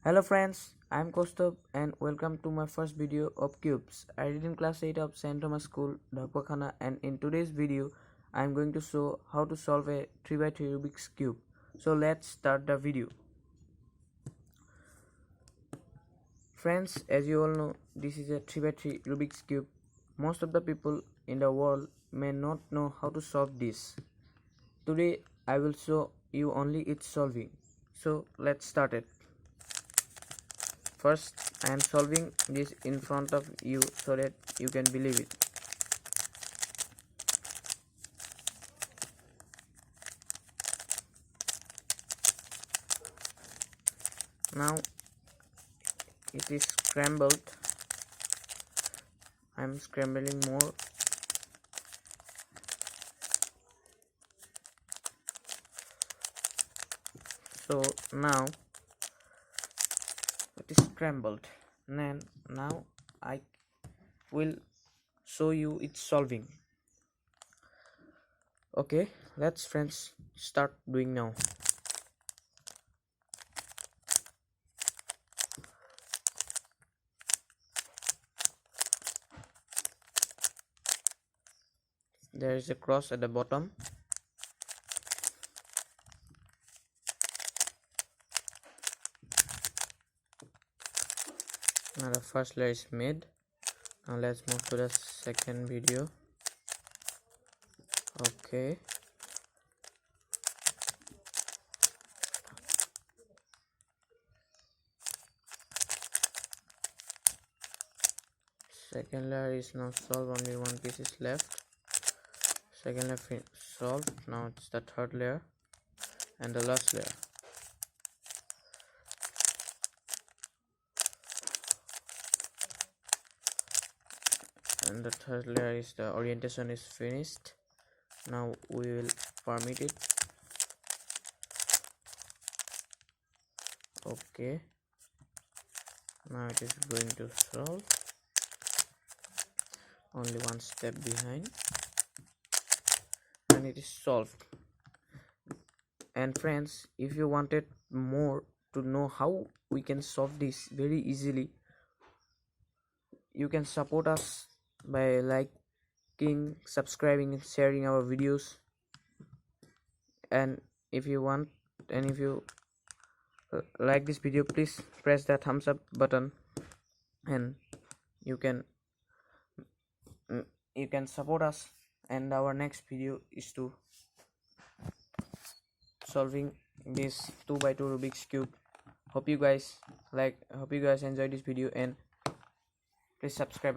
Hello friends, I am Kaustav and welcome to my first video of cubes. I read in class 8 of St. Thomas School, Dhakwakhana, and in today's video I am going to show how to solve a 3x3 Rubik's cube. So let's start the video. Friends, as you all know, this is a 3x3 Rubik's cube. Most of the people in the world may not know how to solve this. Today I will show you only its solving. So let's start it. First, I am solving this in front of you so that you can believe it. Now it is scrambled. I am scrambling more. So now it is scrambled. And now I will show you its solving. Okay, let's friends start doing now. There is a cross at the bottom. Now the first layer is made. Now let's move to the second video. Okay, second layer is now solved, only one piece is left. Second layer solved. Now it's the third layer and the last layer. And the third layer is the orientation is finished. Now we will permit it. Okay, now it is going to solve, only one step behind, and it is solved. And friends, if you wanted more to know how we can solve this very easily, you can support us by liking, subscribing and sharing our videos. And if you want, and if you like this video, please press the thumbs up button, and you can support us. And our next video is to solving this 2x2 Rubik's cube. Hope you guys enjoy this video, and please subscribe.